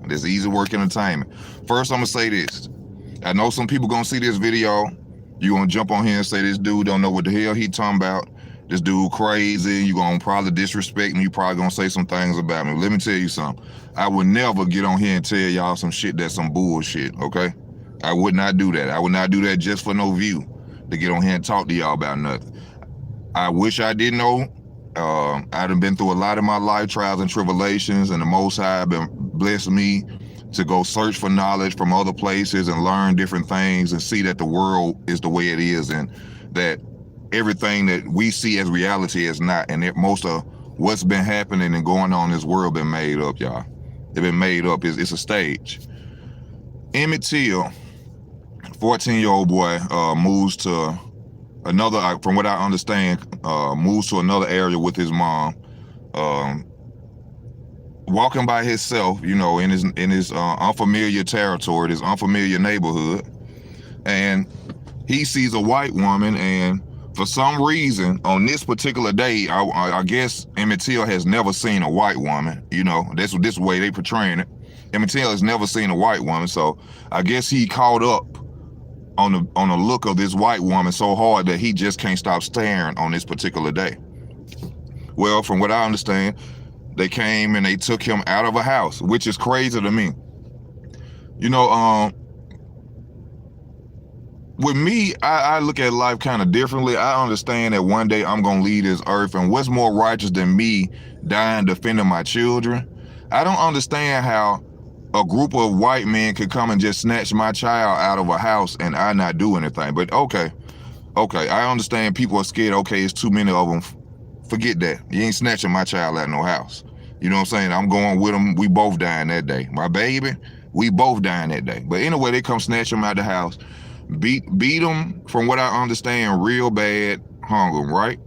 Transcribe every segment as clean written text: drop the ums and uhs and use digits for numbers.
This easy work entertainment. First, I'm gonna say this. I know some people gonna see this video. You gonna jump on here and say this dude don't know what the hell he talking about. This dude crazy. You gonna probably disrespect me. You probably gonna say some things about me. Let me tell you something. I would never get on here and tell y'all some shit that's some bullshit, okay? I would not do that. I would not do that just for no view, to get on here and talk to y'all about nothing. I wish I didn't know. I done been through a lot of my life, trials and tribulations, and the Most High been blessed me to go search for knowledge from other places and learn different things and see that the world is the way it is, and that everything that we see as reality is not, and that most of what's been happening and going on in this world been made up, y'all. They've been made up. It's a stage. Emmett Till, 14-year-old boy, moves to another, from what I understand, moves to another area with his mom, walking by himself, you know, in his unfamiliar territory, this unfamiliar neighborhood, and he sees a white woman, and for some reason, on this particular day, I guess Emmett Till has never seen a white woman. You know, that's this way they portraying it. Emmett Till has never seen a white woman, so I guess he caught up on the look of this white woman so hard that he just can't stop staring on this particular day. Well, from what I understand, they came and they took him out of a house, which is crazy to me. You know, with me, I look at life kind of differently. I understand that one day I'm gonna leave this earth, and what's more righteous than me dying defending my children? I don't understand how a group of white men could come and just snatch my child out of a house and I not do anything. But okay, I understand people are scared. Okay, it's too many of them. Forget that. You ain't snatching my child out of no house. You know what I'm saying? I'm going with them. We both dying that day. My baby, we both dying that day. But anyway, they come snatch him out of the house, beat him, from what I understand, real bad, hung him, right?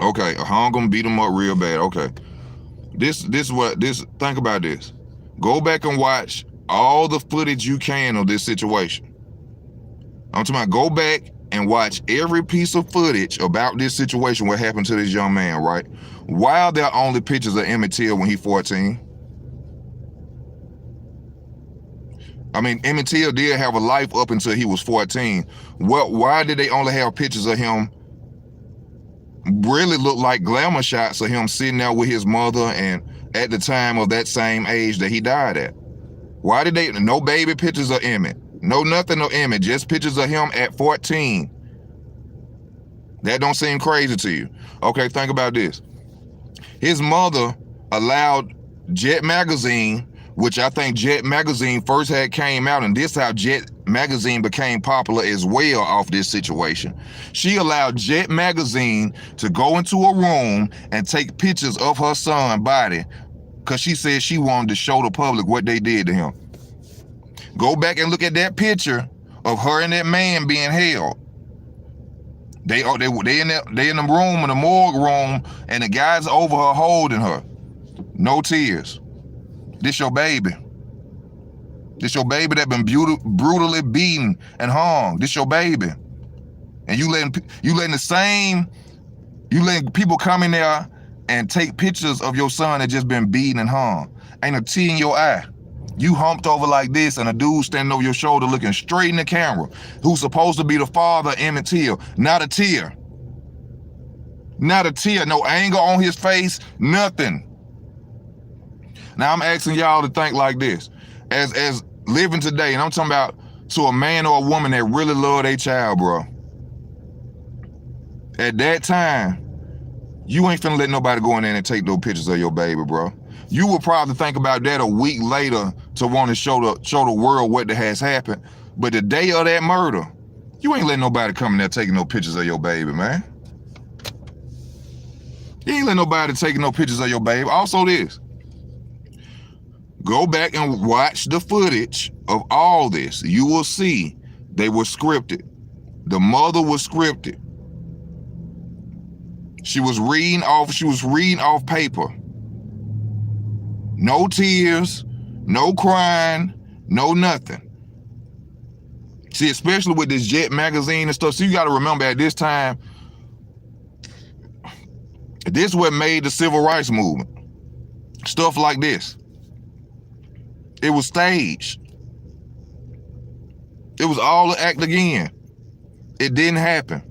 Okay, hung him, beat him up real bad. Okay. Think about this. Go back and watch all the footage you can of this situation. I'm talking about, go back and watch every piece of footage about this situation, what happened to this young man, right? Why are there only pictures of Emmett Till when he's 14? I mean, Emmett Till did have a life up until he was 14. Why did they only have pictures of him? Really look like glamour shots of him sitting there with his mother and at the time of that same age that he died at. Why did they, no baby pictures of Emmett, no nothing of Emmett, just pictures of him at 14? That don't seem crazy to you. Okay, think about this. His mother allowed Jet Magazine, which I think Jet Magazine first had came out, and this how Jet Magazine became popular as well off this situation. She allowed Jet Magazine to go into a room and take pictures of her son's body because she said she wanted to show the public what they did to him. Go back and look at that picture of her and that man being held. They in the room, in the morgue room, and the guy's over her holding her. No tears. This your baby. This your baby that been brutally beaten and hung. This your baby. And you letting people come in there and take pictures of your son that just been beaten and hung. Ain't a tear in your eye. You humped over like this, and a dude standing over your shoulder looking straight in the camera, who's supposed to be the father of Emmett Till. Not a tear. Not a tear. No anger on his face. Nothing. Now I'm asking y'all to think like this. As living today, and I'm talking about to a man or a woman that really love their child, bro. At that time, you ain't finna let nobody go in there and take those pictures of your baby, bro. You will probably think about that a week later to want to show the world what has happened. But the day of that murder, you ain't letting nobody come in there taking no pictures of your baby, man. You ain't letting nobody taking no pictures of your baby. Also this, go back and watch the footage of all this. You will see they were scripted. The mother was scripted. She was reading off paper. No tears, no crying, no nothing. See, especially with this Jet Magazine and stuff. So you got to remember, at this time, this is what made the civil rights movement. Stuff like this. It was staged. It was all an act again. It didn't happen.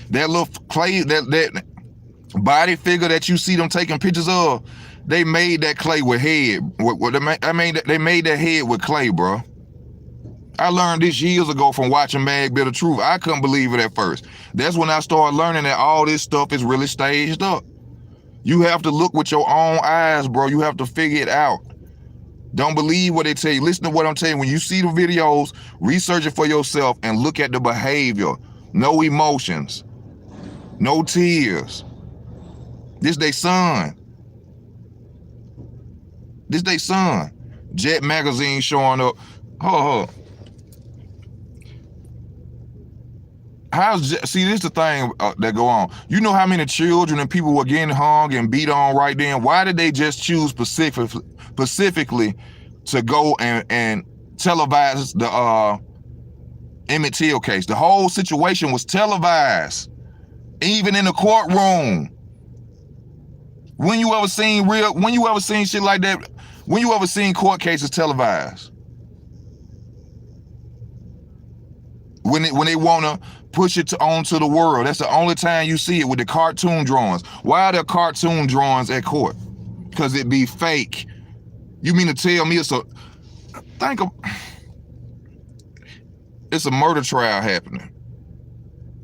That little clay, that body figure that you see them taking pictures of, they made that clay with head. They made that head with clay, bro. I learned this years ago from watching Mad Bit of Truth. I couldn't believe it at first. That's when I started learning that all this stuff is really staged up. You have to look with your own eyes, bro. You have to figure it out. Don't believe what they tell you. Listen to what I'm telling you. When you see the videos, research it for yourself and look at the behavior. No emotions. No tears. This they son. This they son. Jet magazine showing up. Hold. See, this is the thing that go on. You know how many children and people were getting hung and beat on right then? Why did they just choose specifically to go and televise the Emmett Till case? The whole situation was televised, even in the courtroom. When you ever seen shit like that? When you ever seen court cases televised? When they wanna push it onto the world, that's the only time you see it, with the cartoon drawings. Why are there cartoon drawings at court? Because it be fake. You mean to tell me it's a murder trial happening?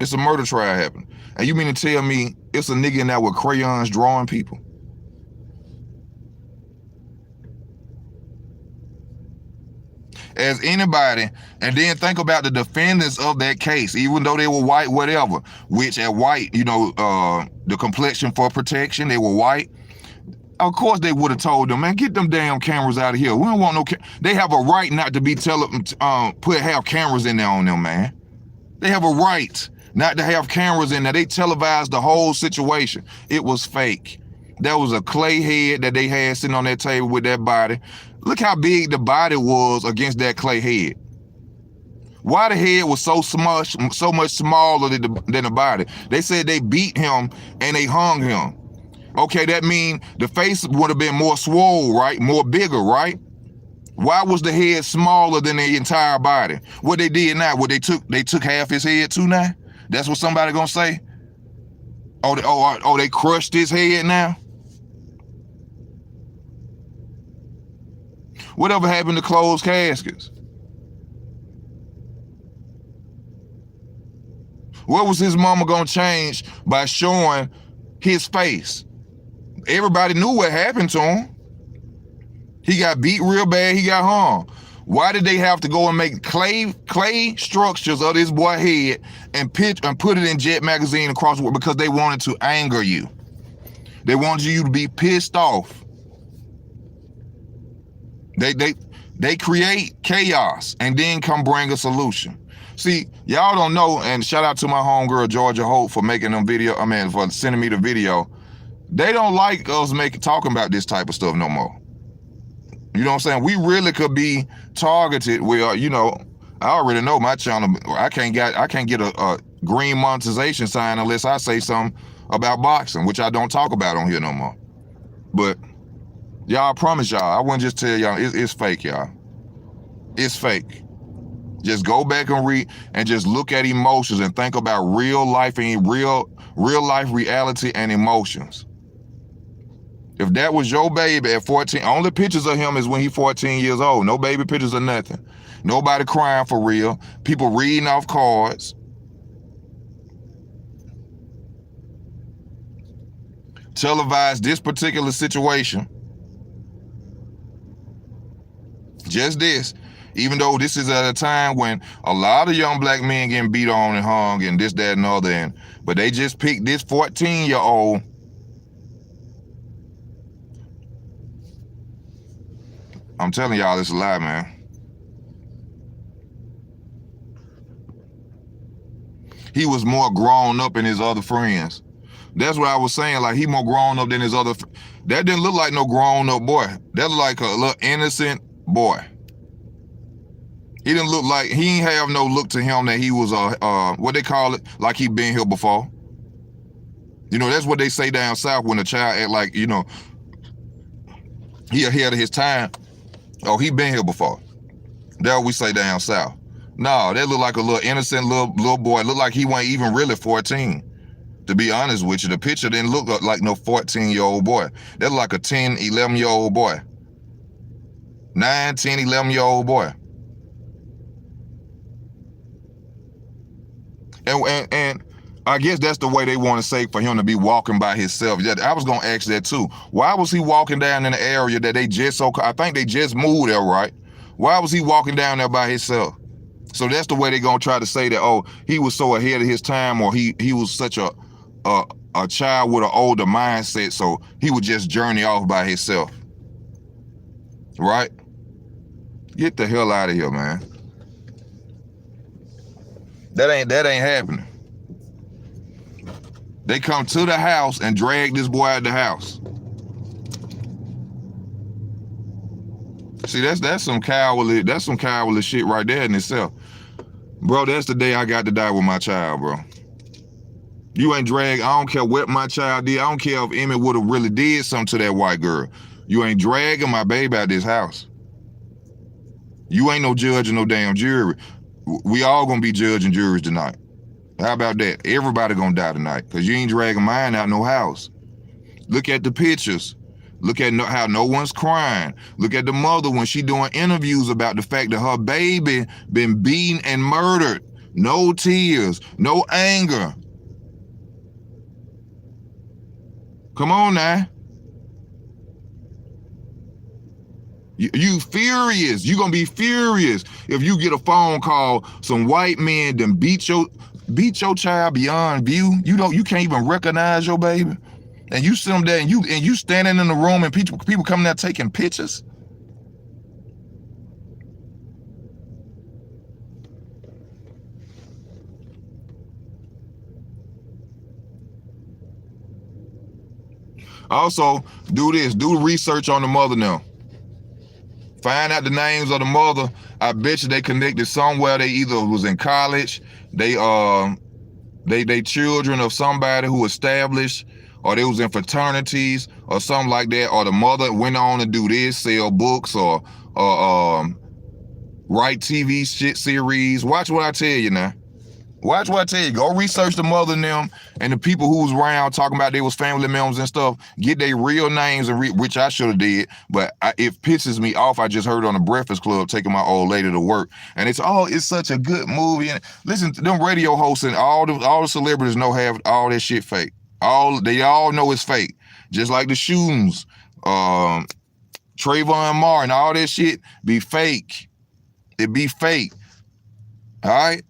It's a murder trial happening. And you mean to tell me it's a nigga in there with crayons drawing people? As anybody, and then think about the defendants of that case, even though they were white, whatever, which at white, the complexion for protection, they were white. Of course they would have told them, man, get them damn cameras out of here. We don't want no they have a right not to be have cameras in there on them, man. They have a right not to have cameras in there. They televised the whole situation. It was fake. That was a clay head that they had sitting on that table with that body. Look how big the body was against that clay head. Why the head was so much smaller than the body? They said they beat him and they hung him. Okay, that means the face would have been more swole, right? More bigger, right? Why was the head smaller than the entire body? What they did now, they took half his head too now? That's what somebody gonna say? They crushed his head now? Whatever happened to closed caskets? What was his mama gonna change by showing his face? Everybody knew what happened to him. He got beat real bad, he got hung. Why did they have to go and make clay structures of this boy head and put it in Jet magazine across the world? Because they wanted to anger you. They wanted you to be pissed off. They create chaos and then come bring a solution. See, y'all don't know, and shout out to my homegirl Georgia Hope for making them for sending me the video. They don't like us talking about this type of stuff no more. You know what I'm saying? We really could be targeted where, I already know my channel, I can't get a green monetization sign unless I say something about boxing, which I don't talk about on here no more. But y'all, I promise y'all, I wouldn't just tell y'all, it's fake, y'all. It's fake. Just go back and read and just look at emotions and think about real life and real life reality and emotions. If that was your baby at 14, only pictures of him is when he's 14 years old. No baby pictures or nothing. Nobody crying for real. People reading off cards. Televised this particular situation. Just this. Even though this is at a time when a lot of young black men getting beat on and hung and this, that, and other, but they just picked this 14-year-old. I'm telling y'all, it's a lie, man. He was more grown up than his other friends. That's what I was saying. Like, he more grown up than his other. That didn't look like no grown up boy. That looked like a little innocent boy. He didn't look like, he ain't have no look to him that he was what they call it, like he been here before. That's what they say down south when a child act like, He ahead of his time. Oh, he been here before. That's what we say down south. No, that look like a little innocent little boy. Look like he wasn't even really 14. To be honest with you, the picture didn't look like no 14-year-old boy. That look like a 10, 11-year-old boy. 9, 10, 11-year-old boy. And I guess that's the way they want to say for him to be walking by himself. Yeah, I was gonna ask that too. Why was he walking down in the area that they just I think they just moved there, right? Why was he walking down there by himself? So that's the way they're gonna try to say that, oh, he was so ahead of his time, or he was such a child with an older mindset, so he would just journey off by himself. Right? Get the hell out of here, man. That ain't happening. They come to the house and drag this boy out of the house. See, that's some cowardly shit right there in itself. Bro, that's the day I got to die with my child, bro. You ain't drag. I don't care what my child did. I don't care if Emmett would have really did something to that white girl. You ain't dragging my baby out of this house. You ain't no judge and no damn jury. We all gonna be judge and juries tonight. How about that? Everybody gonna die tonight because you ain't dragging mine out no house. Look at the pictures. Look at how no one's crying. Look at the mother when she doing interviews about the fact that her baby been beaten and murdered. No tears, no anger. Come on now. You furious. You gonna be furious if you get a phone call, some white men done beat your child beyond view. You can't even recognize your baby. And you sit them there and you standing in the room and people coming there taking pictures. Also, do research on the mother now. Find out the names of the mother. I bet you they connected somewhere. They either was in college, they children of somebody who established, or they was in fraternities or something like that, or the mother went on to do this, sell books or write TV shit series. Watch what I tell you now. Watch what I tell you. Go research the mother and them and the people who was around talking about they was family members and stuff. Get their real names, and which I should have did, but it pisses me off. I just heard on the Breakfast Club taking my old lady to work, and it's such a good movie. And listen, to them radio hosts and all the celebrities have all that shit fake. They all know it's fake. Just like the shootings, Trayvon Martin, all that shit be fake. It be fake. All right.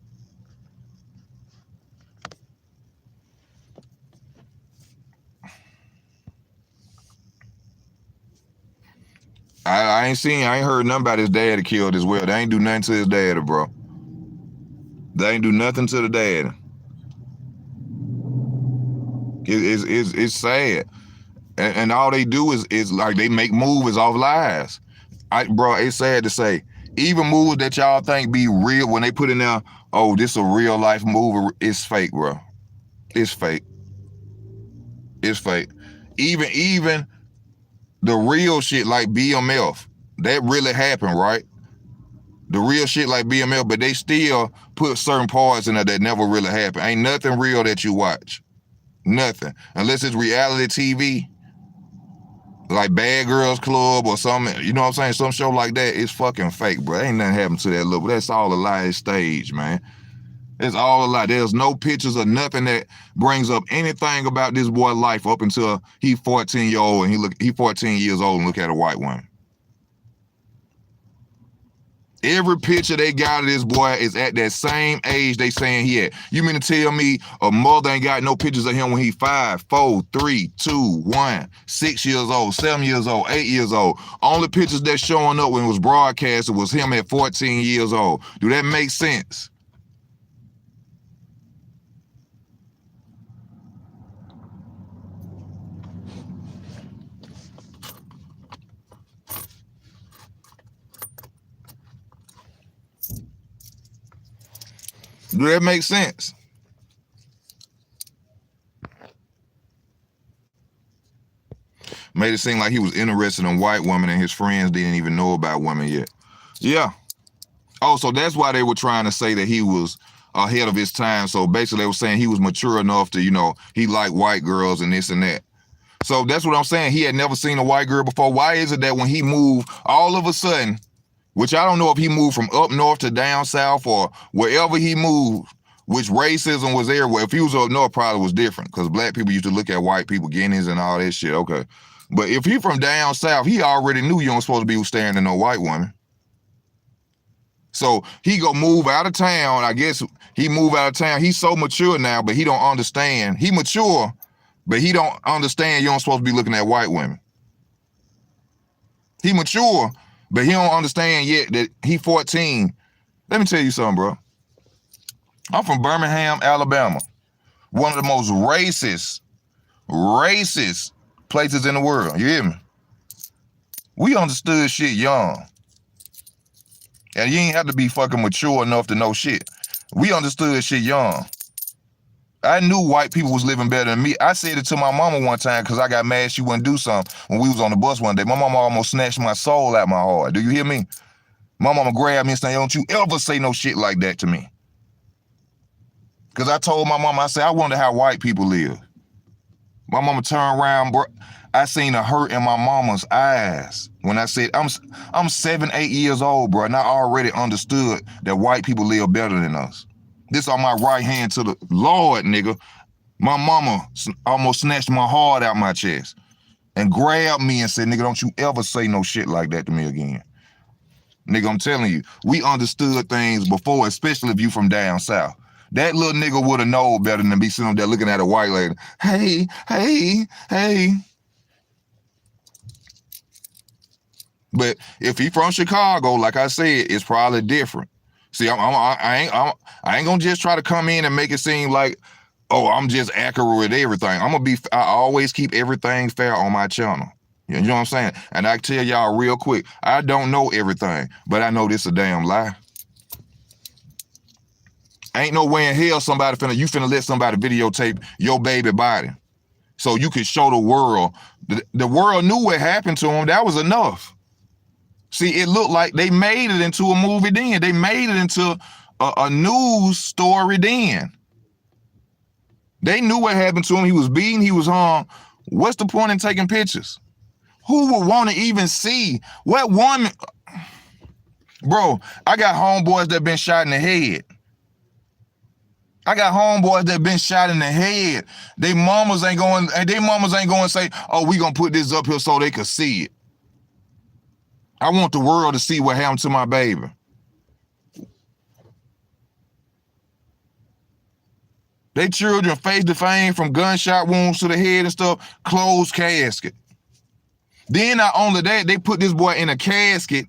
I ain't heard nothing about his daddy killed as well. They ain't do nothing to his daddy, bro. They ain't do nothing to the daddy. It's sad. And all they do is like they make movies off lies. Bro, it's sad to say. Even movies that y'all think be real, when they put in there, oh, this a real life movie, it's fake, bro. It's fake. It's fake. Even the real shit like BMF, that really happened, right? The real shit like BMF, but they still put certain parts in there that never really happened. Ain't nothing real that you watch. Nothing. Unless it's reality TV, like Bad Girls Club or something, you know what I'm saying? Some show like that, it's fucking fake, bro. Ain't nothing happened to that little, that's all a lie. It's staged, man. It's all a lie. There's no pictures or nothing that brings up anything about this boy's life up until he 14-year-old and he 14 years old and look at a white woman. Every picture they got of this boy is at that same age they saying he at. You mean to tell me a mother ain't got no pictures of him when he 5, 4, 3, 2, 1, 6 years old, 7 years old, 8 years old? Only pictures that's showing up when it was broadcasted was him at 14 years old. Do that make sense? Do that make sense? Made it seem like he was interested in white women and his friends didn't even know about women yet. Yeah. Oh, so that's why they were trying to say that he was ahead of his time. So basically they were saying he was mature enough to, he liked white girls and this and that. So that's what I'm saying. He had never seen a white girl before. Why is it that when he moved, all of a sudden, which I don't know if he moved from up north to down south or wherever he moved, which racism was everywhere. If he was up north, probably was different because black people used to look at white people, Guineas and all that shit. Okay. But if he from down south, he already knew you weren't supposed to be staring at no white woman. So he go move out of town. I guess he moved out of town. He's so mature now, but he don't understand. He mature, but he don't understand you don't supposed to be looking at white women. He mature, but he don't understand yet that he 14. Let me tell you something, bro. I'm from Birmingham, Alabama. One of the most racist places in the world. You hear me? We understood shit young. And you ain't have to be fucking mature enough to know shit. We understood shit young. I knew white people was living better than me. I said it to my mama one time because I got mad she wouldn't do something when we was on the bus one day. My mama almost snatched my soul out my heart. Do you hear me? My mama grabbed me and said, don't you ever say no shit like that to me. Because I told my mama, I said, I wonder how white people live. My mama turned around, bro. I seen a hurt in my mama's eyes when I said, I'm 7, 8 years old, bro, and I already understood that white people live better than us. This on my right hand to the Lord, nigga. My mama almost snatched my heart out my chest and grabbed me and said, nigga, don't you ever say no shit like that to me again. Nigga, I'm telling you, we understood things before, especially if you from down south. That little nigga would have known better than be sitting up there looking at a white lady. Hey. But if he from Chicago, like I said, it's probably different. See, I ain't gonna just try to come in and make it seem like, oh, I'm just accurate with everything. I always keep everything fair on my channel. You know what I'm saying? And I tell y'all real quick, I don't know everything, but I know this a damn lie. Ain't no way in hell you finna let somebody videotape your baby body so you can show the world. The world knew what happened to him. That was enough. See, it looked like they made it into a movie then. They made it into a news story then. They knew what happened to him. He was beaten. He was hung. What's the point in taking pictures? Who would want to even see what woman? Bro, I got homeboys that been shot in the head. They mamas ain't going to say, oh, we gonna put this up here so they could see it. I want the world to see what happened to my baby. They children face defame from gunshot wounds to the head and stuff, closed casket. Then not only that, they put this boy in a casket.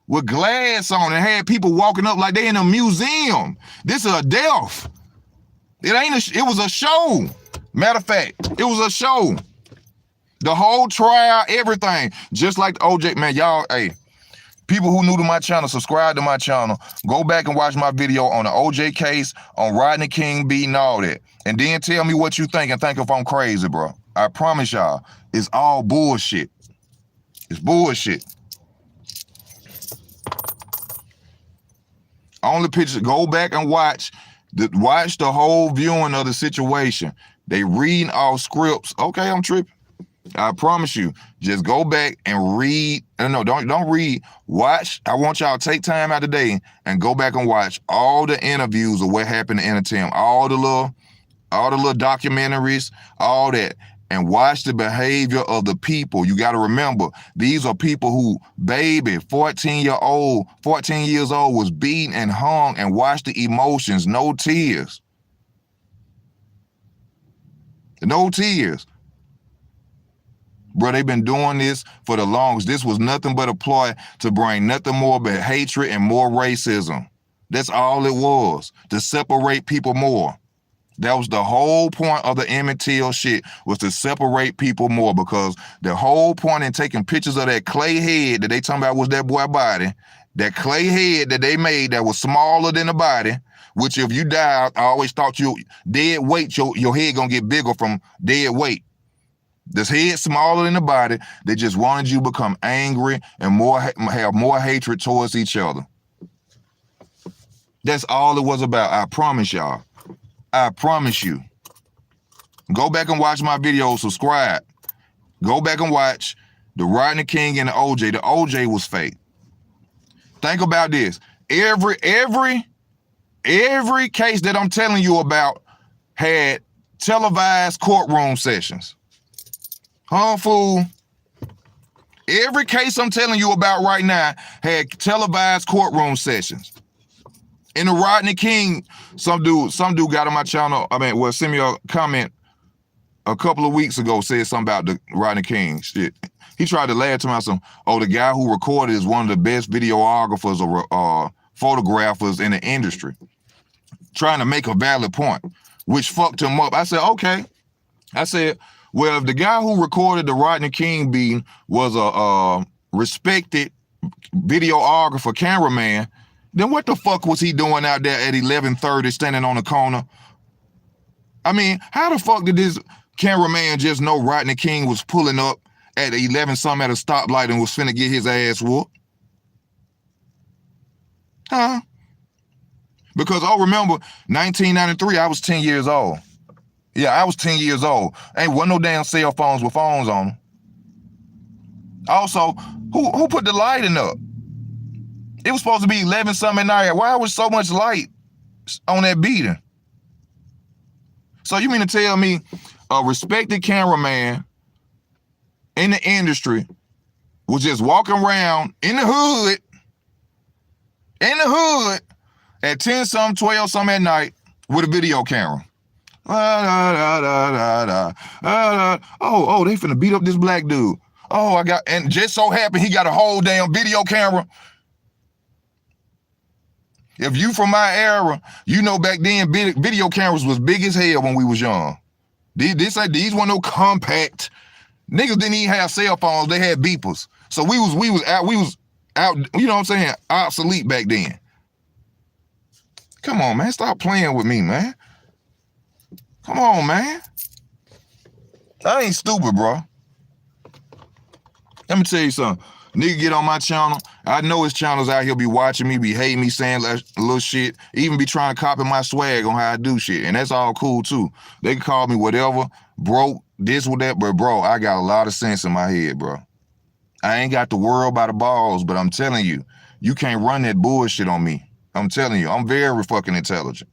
With glass on and had people walking up like they in a museum. This is a death. It was a show. Matter of fact, it was a show. The whole trial, everything. Just like the OJ, man, y'all, hey, people who new to my channel, subscribe to my channel. Go back and watch my video on the OJ case, on Rodney King beating all that. And then tell me what you think and think if I'm crazy, bro. I promise y'all, it's all bullshit. It's bullshit. Only pictures, go back and watch the whole viewing of the situation. They reading off scripts. Okay, I'm tripping. I promise you, just go back and read. No, don't read. Watch. I want y'all to take time out today and go back and watch all the interviews of what happened to Emmett, all the little documentaries, all that. And watch the behavior of the people. You got to remember, these are people who, 14 years old, was beaten and hung, and watch the emotions, no tears. No tears. Bro, they've been doing this for the longest. This was nothing but a ploy to bring nothing more but hatred and more racism. That's all it was, to separate people more. That was the whole point of the Emmett Till shit, was to separate people more, because the whole point in taking pictures of that clay head that they talking about was that boy body That clay head that they made that was smaller than the body, which if you die, I always thought you dead weight, your head gonna get bigger from dead weight. This head smaller than the body, they just wanted you to become angry and have more hatred towards each other. That's all it was about. I promise y'all. I promise you. Go back and watch my videos, subscribe. Go back and watch the Rodney King and the OJ. The OJ was fake. Think about this. Every case that I'm telling you about had televised courtroom sessions. Huh, fool? Every case I'm telling you about right now had televised courtroom sessions. In the Rodney King, some dude got on my channel, sent me a comment a couple of weeks ago, said something about the Rodney King shit. He tried to laugh to myself. Oh, the guy who recorded is one of the best videographers or photographers in the industry. Trying to make a valid point, which fucked him up. I said, okay. I said, well, if the guy who recorded the Rodney King beating was a respected videographer, cameraman, then what the fuck was he doing out there at 11:30 standing on the corner? I mean, how the fuck did this cameraman just know Rodney King was pulling up at 11-something at a stoplight and was finna get his ass whooped? Huh? Because, remember, 1993, I was 10 years old. Yeah, I was 10 years old. Ain't wasn't no damn cell phones with phones on them. Also, who put the lighting up? It was supposed to be 11-something at night. Why was so much light on that beating? So you mean to tell me a respected cameraman in the industry was just walking around in the hood at 10-something, 12-something at night with a video camera? Oh, they finna beat up this black dude. Oh, and just so happened he got a whole damn video camera. If you from my era, you know back then video cameras was big as hell when we was young. These weren't no compact. Niggas didn't even have cell phones, they had beepers. So we was out, you know what I'm saying, obsolete back then. Come on, man, stop playing with me, man. Come on, man. I ain't stupid, bro. Let me tell you something. Nigga get on my channel. I know his channels out here be watching me, be hating me, saying little shit, even be trying to copy my swag on how I do shit. And that's all cool too. They can call me whatever, broke, this with that, but bro, I got a lot of sense in my head, bro. I ain't got the world by the balls, but I'm telling you, you can't run that bullshit on me. I'm telling you, I'm very fucking intelligent.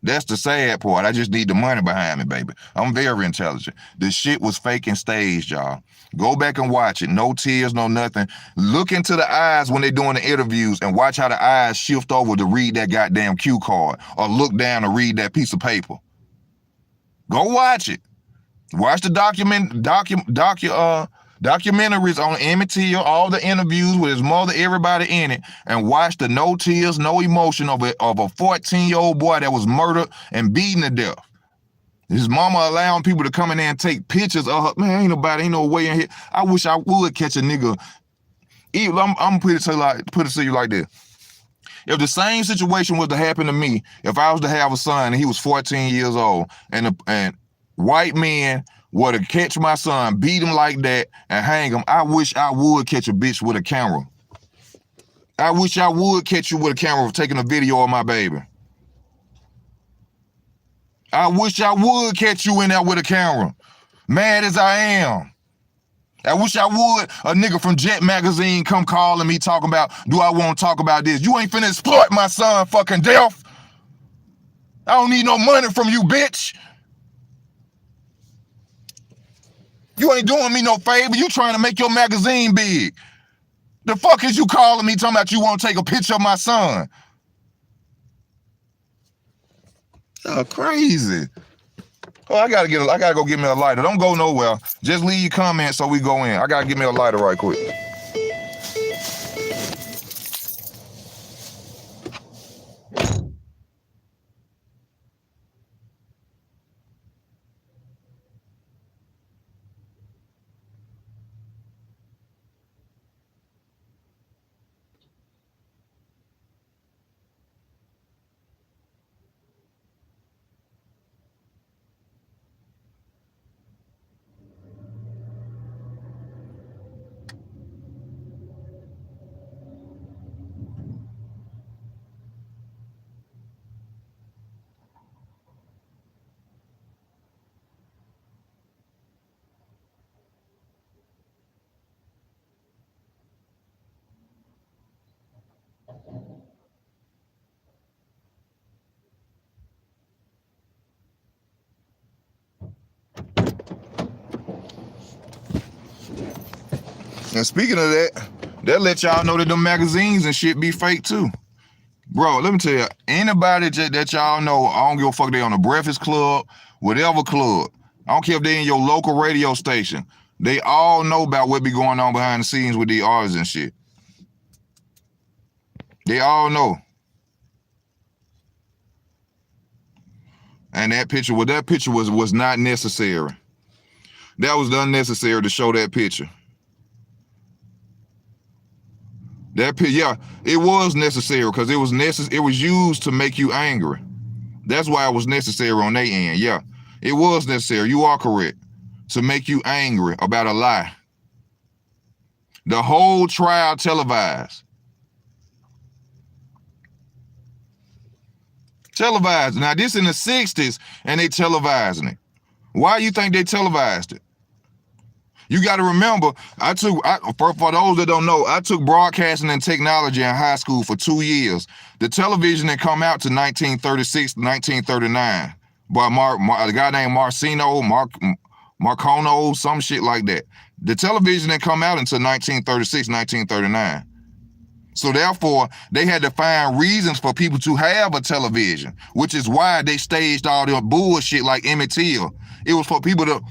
That's the sad part. I just need the money behind me, baby. I'm very intelligent. The shit was fake and staged, y'all. Go back and watch it. No tears, no nothing. Look into the eyes when they're doing the interviews and watch how the eyes shift over to read that goddamn cue card or look down to read that piece of paper. Go watch it. Watch the documentaries on Emmett Till, all the interviews with his mother, everybody in it, and watch the no tears, no emotion of a 14-year-old boy that was murdered and beaten to death. His mama allowing people to come in there and take pictures of her. Man, ain't no way in here. I wish I would catch a nigga. I'm put it to you like this. If the same situation was to happen to me, if I was to have a son and he was 14 years old, and white men were to catch my son, beat him like that, and hang him, I wish I would catch a bitch with a camera. I wish I would catch you with a camera for taking a video of my baby. I wish I would catch you in there with a camera. Mad as I am. I wish I would a nigga from Jet Magazine come calling me talking about, do I want to talk about this? You ain't finna exploit my son fucking death. I don't need no money from you, bitch. You ain't doing me no favor. You trying to make your magazine big. The fuck is you calling me talking about you want to take a picture of my son? Oh, crazy. Oh, I gotta go get me a lighter. Don't go nowhere. Just leave your comments so we go in. I gotta get me a lighter right quick. And speaking of that, that let y'all know that them magazines and shit be fake too. Bro, let me tell you, anybody that y'all know, I don't give a fuck, they on the Breakfast Club, whatever club. I don't care if they in your local radio station. They all know about what be going on behind the scenes with the artists and shit. They all know. And that picture was not necessary. That was unnecessary to show that picture. Yeah, it was necessary because it was used to make you angry. That's why it was necessary on their end. Yeah, it was necessary. You are correct. To make you angry about a lie. The whole trial televised. Televised. Now this in the 60s and they televising it. Why you think they televised it? You got to remember, for those that don't know, I took broadcasting and technology in high school for 2 years. The television didn't come out to 1936, 1939 by a guy named Marcano, some shit like that. The television didn't come out until 1936, 1939. So therefore, they had to find reasons for people to have a television, which is why they staged all the bullshit like Emmett Till. It was for people to...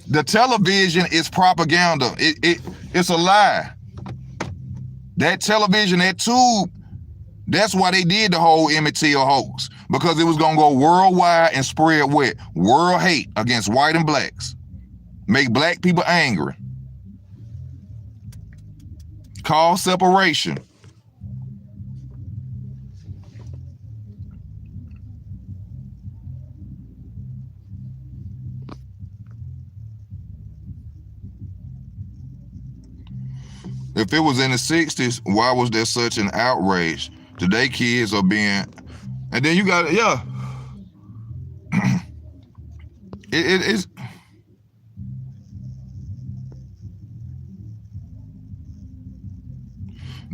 The television is propaganda. It's a lie. That television, that tube, that's why they did the whole Emmett Till hoax. Because it was going to go worldwide and spread what? World hate against white and blacks. Make black people angry. Cause separation. If it was in the 60s, why was there such an outrage? Today kids are being... And then you got... Yeah. It's...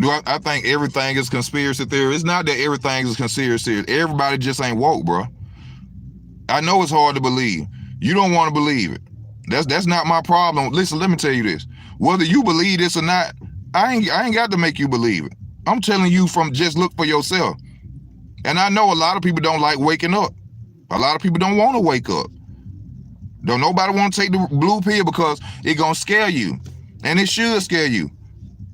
I think everything is conspiracy theory. It's not that everything is conspiracy theory. Everybody just ain't woke, bro. I know it's hard to believe. You don't want to believe it. That's not my problem. Listen, let me tell you this. Whether you believe this or not, I ain't got to make you believe it. I'm telling you from just look for yourself. And I know a lot of people don't like waking up. A lot of people don't want to wake up. Don't nobody want to take the blue pill because it gonna scare you. And it should scare you.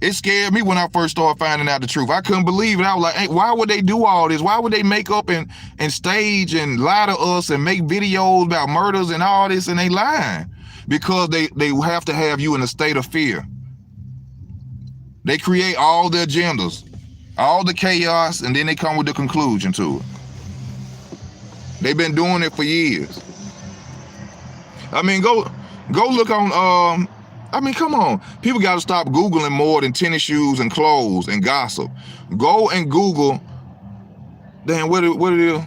It scared me when I first started finding out the truth. I couldn't believe it. I was like, hey, why would they do all this? Why would they make up and stage and lie to us and make videos about murders and all this, and they lying? Because they have to have you in a state of fear. They create all the agendas, all the chaos, and then they come with the conclusion to it. They've been doing it for years. I mean, go look on, I mean, come on. People got to stop Googling more than tennis shoes and clothes and gossip. Go and Google, damn, what it is?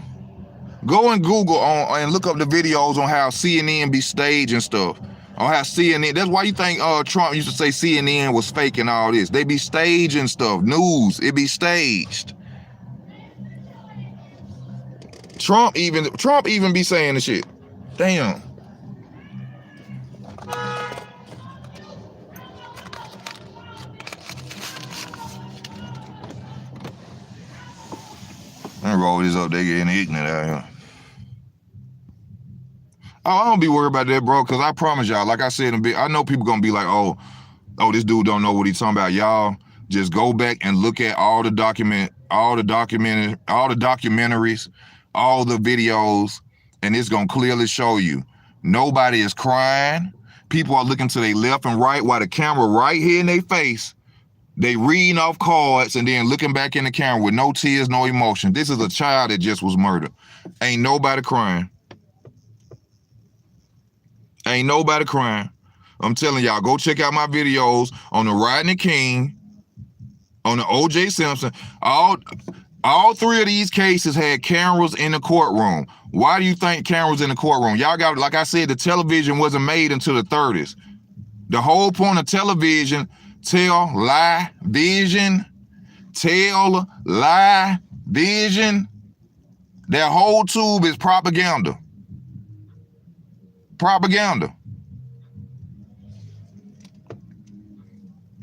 Go and Google and look up the videos on how CNN be staging stuff. On how CNN, that's why you think Trump used to say CNN was fake and all this. They be staging stuff, news, it be staged. Trump even be saying the shit. Damn. Let me roll this up, they getting ignorant out here. Oh, I don't be worried about that, bro, because I promise y'all, like I said, I know people gonna be like, oh, this dude don't know what he's talking about. Y'all just go back and look at all the documentaries, all the videos, and it's gonna clearly show you. Nobody is crying. People are looking to their left and right while the camera right here in their face. They reading off cards and then looking back in the camera with no tears, no emotion. This is a child that just was murdered. Ain't nobody crying. Ain't nobody crying. I'm telling y'all, go check out my videos on the Rodney King, on the O.J. Simpson. All three of these cases had cameras in the courtroom. Why do you think cameras in the courtroom? Y'all got, like I said, the television wasn't made until the 30s. The whole point of television, tell, lie, vision. Their whole tube is propaganda. Propaganda.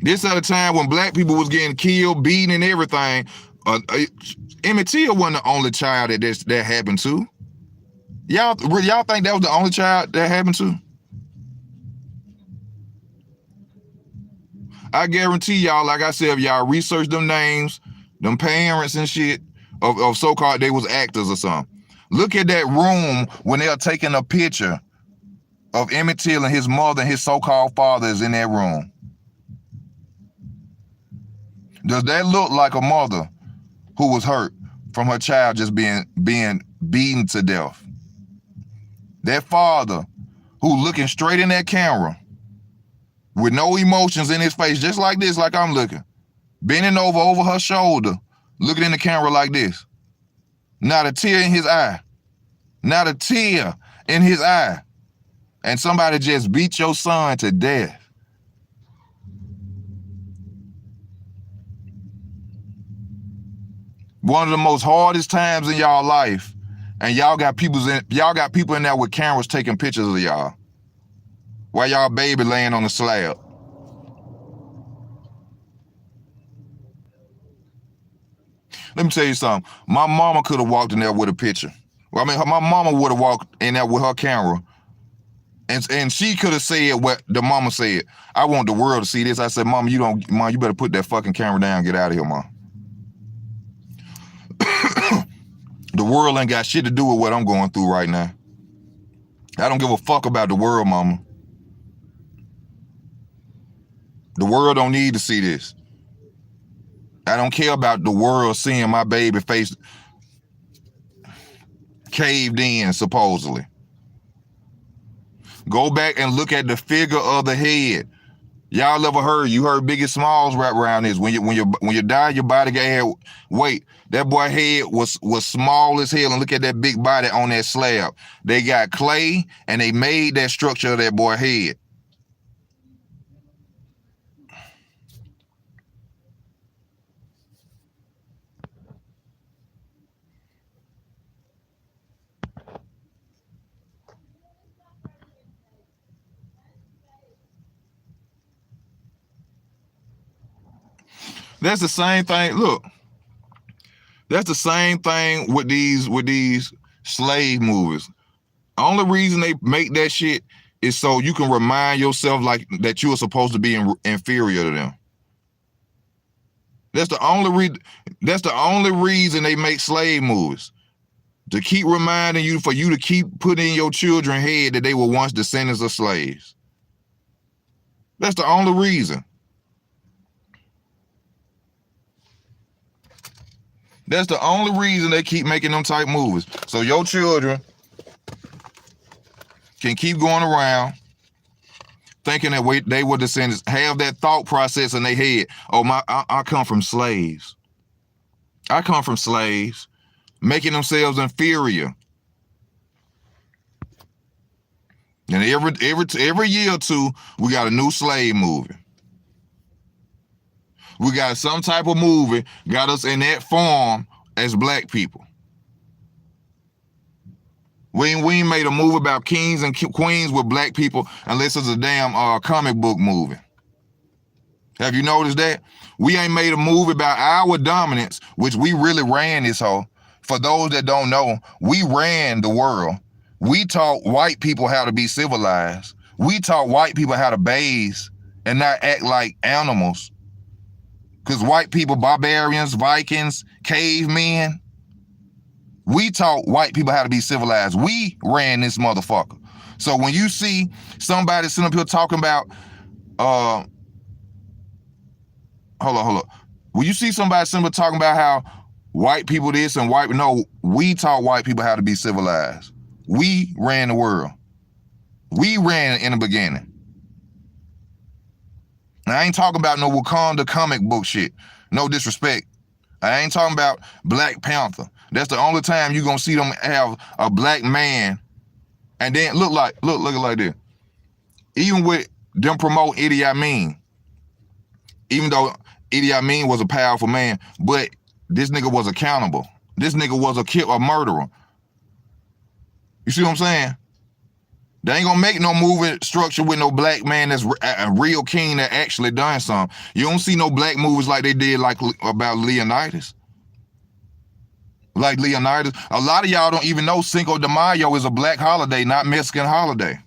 This at a time when black people was getting killed, beaten, and everything. Emmett Till wasn't the only child that happened to. Y'all think that was the only child that happened to? I guarantee y'all, like I said, if y'all research them names, them parents and shit of so-called they was actors or something. Look at that room when they're taking a picture of Emmett Till and his mother and his so-called father is in that room. Does that look like a mother who was hurt from her child just being beaten to death? That father who looking straight in that camera with no emotions in his face, just like this, like I'm looking, bending over her shoulder, looking in the camera like this. Not a tear in his eye. Not a tear in his eye. And somebody just beat your son to death. One of the most hardest times in y'all life, and y'all got people in there with cameras taking pictures of y'all while y'all baby laying on the slab. Let me tell you something. My mama could have walked in there with a picture. Well, I mean, my mama would have walked in there with her camera, and she could have said what the mama said. I want the world to see this. I said, Mama, you better put that fucking camera down. Get out of here, Mom. The world ain't got shit to do with what I'm going through right now. I don't give a fuck about the world, Mama. The world don't need to see this. I don't care about the world seeing my baby face caved in, supposedly. Go back and look at the figure of the head. Y'all ever heard Biggie Smalls rap around this? When you die, your body got weight. That boy head was small as hell, and look at that big body on that slab. They got clay and they made that structure of that boy head. That's the same thing. Look, that's the same thing with these slave movies. Only reason they make that shit is so you can remind yourself like that you are supposed to be inferior to them. That's the only reason they make slave movies. To keep reminding you, for you to keep putting in your children's head that they were once descendants of slaves. That's the only reason. That's the only reason they keep making them type movies. So your children can keep going around thinking that they were descendants, have that thought process in their head. Oh, I come from slaves. I come from slaves, making themselves inferior. And every year or two, we got a new slave movie. We got some type of movie got us in that form as black people. We ain't made a movie about kings and queens with black people unless it's a damn comic book movie. Have you noticed that? We ain't made a movie about our dominance, which we really ran this whole. For those that don't know, we ran the world. We taught white people how to be civilized. We taught white people how to bathe and not act like animals. Because white people, barbarians, Vikings, cavemen, we taught white people how to be civilized. We ran this motherfucker. So when you see somebody sitting up here talking about, hold on. When you see somebody sitting up talking about how white people this and no, we taught white people how to be civilized. We ran the world. We ran in the beginning. I ain't talking about no Wakanda comic book shit. No disrespect. I ain't talking about Black Panther. That's the only time you're gonna see them have a black man and then look like this. Even with them promote Idi Amin, even though Idi Amin was a powerful man, but this nigga was accountable. This nigga was a murderer. You see what I'm saying? They ain't gonna make no movie structure with no black man that's a real king that actually done something. You don't see no black movies like they did like about Leonidas. Like Leonidas. A lot of y'all don't even know Cinco de Mayo is a black holiday, not Mexican holiday.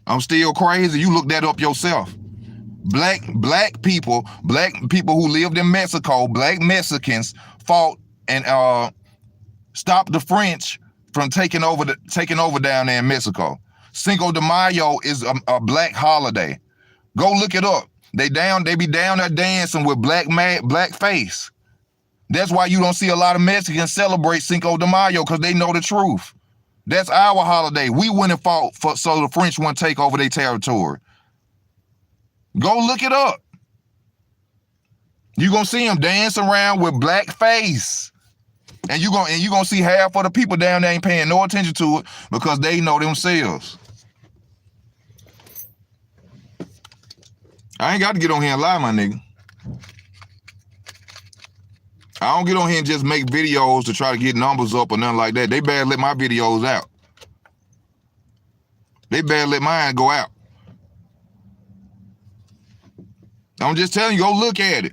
I'm still crazy. You look that up yourself. Black people who lived in Mexico, black Mexicans fought and stopped the French from taking over down there in Mexico. Cinco de Mayo is a black holiday. Go look it up. They be down there dancing with black face. That's why you don't see a lot of Mexicans celebrate Cinco de Mayo, because they know the truth. That's our holiday. We went and fought so the French wouldn't take over their territory. Go look it up. You gonna see them dance around with black face. And you gonna see half of the people down there ain't paying no attention to it because they know themselves. I ain't got to get on here and lie, my nigga. I don't get on here and just make videos to try to get numbers up or nothing like that. They better let my videos out. They better let mine go out. I'm just telling you, go look at it.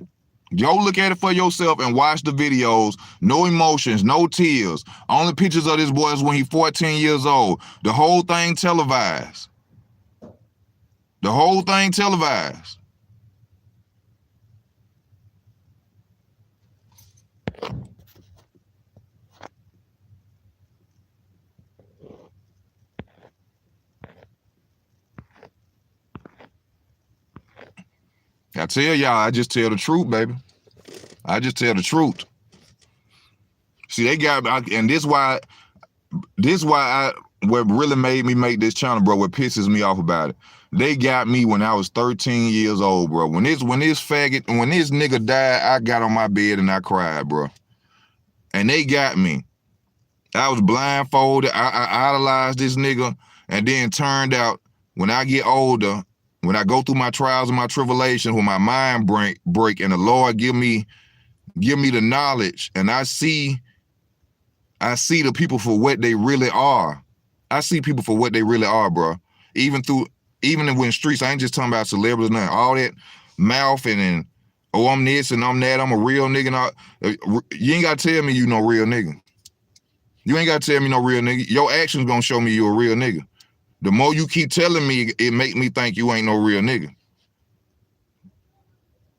Go look at it for yourself and watch the videos. No emotions, no tears. Only pictures of this boy is when he's 14 years old. The whole thing televised. The whole thing televised. I tell y'all, I just tell the truth, baby. I just tell the truth. See, they got, and this why what really made me make this channel, bro, what pisses me off about it. They got me when I was 13 years old, bro. When this nigga died, I got on my bed and I cried, bro. And they got me. I was blindfolded. I idolized this nigga. And then turned out, when I get older, when I go through my trials and my tribulations, when my mind break and the Lord give me the knowledge, and I see the people for what they really are. I see people for what they really are, bro. Even when streets, I ain't just talking about celebrities, nothing. All that mouth and oh, I'm this and I'm that, I'm a real nigga. You ain't got to tell me you no real nigga. You ain't got to tell me no real nigga. Your actions gonna show me you a real nigga. The more you keep telling me, it make me think you ain't no real nigga.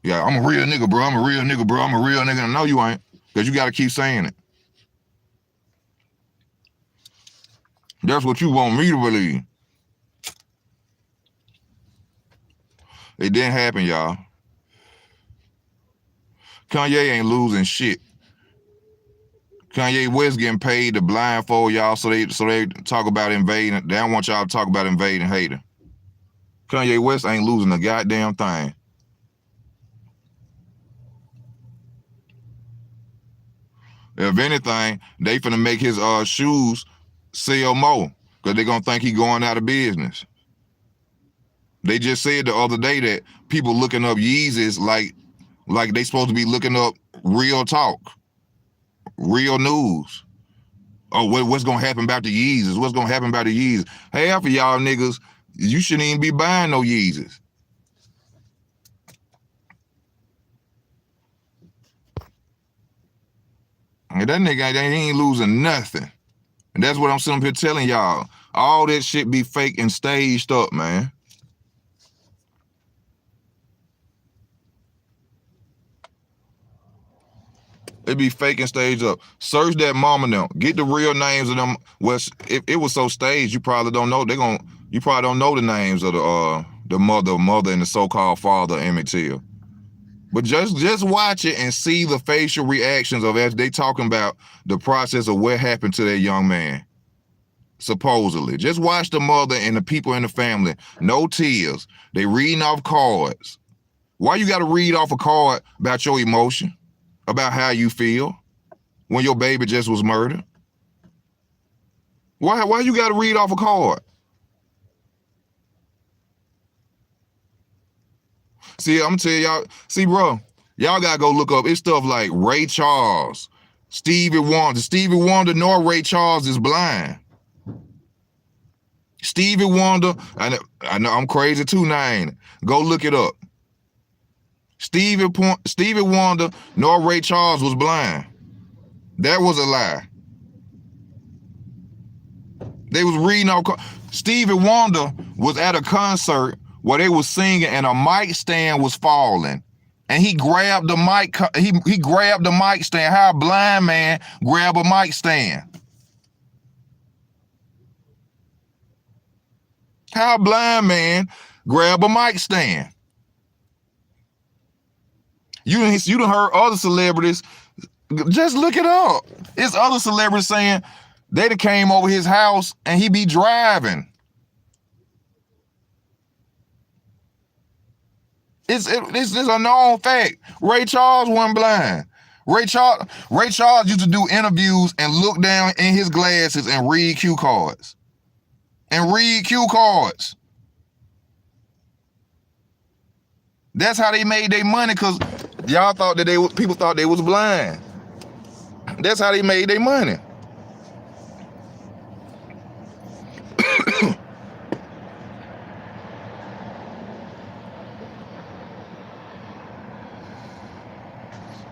Yeah, I'm a real nigga, bro. I'm a real nigga, bro. I'm a real nigga. No, you ain't, because you got to keep saying it. That's what you want me to believe. It didn't happen, y'all. Kanye ain't losing shit. Kanye West getting paid to blindfold y'all so they talk about invading. They don't want y'all to talk about invading Haiti. Kanye West ain't losing a goddamn thing. If anything, they finna make his shoes sell more because they're gonna think he going out of business. They just said the other day that people looking up Yeezys like they supposed to be looking up real talk. Real news. Oh, what's gonna happen about the Yeezys? What's gonna happen about the Yeezys? Half of y'all niggas, you shouldn't even be buying no Yeezys. And that nigga, he ain't losing nothing. And that's what I'm sitting up here telling y'all. All that shit be fake and staged up, man. It be fake and staged up. Search that mama now. Get the real names of them. If it was so staged, you probably don't know. You probably don't know the names of the mother and the so-called father, Emmett Till. But just watch it and see the facial reactions of as they talking about the process of what happened to that young man. Supposedly. Just watch the mother and the people in the family. No tears. They reading off cards. Why you gotta read off a card about your emotion? About how you feel when your baby just was murdered? Why you gotta read off a card? See, I'm telling y'all, bro, y'all gotta go look up. It's stuff like Ray Charles, Stevie Wonder. Stevie Wonder nor Ray Charles is blind. Stevie Wonder, I know I'm crazy too now, ain't it? Go look it up. Stevie Wonder nor Ray Charles was blind. That was a lie. They was reading off. Stevie Wonder was at a concert where they was singing and a mic stand was falling. And he grabbed the mic. He grabbed the mic stand. How a blind man grab a mic stand? How a blind man grab a mic stand? You done heard other celebrities. Just look it up. It's other celebrities saying they done came over his house and he be driving. It's a known fact. Ray Charles wasn't blind. Ray Charles used to do interviews and look down in his glasses and read cue cards. That's how they made their money, because y'all thought that people thought they was blind. That's how they made their money.